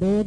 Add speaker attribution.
Speaker 1: 2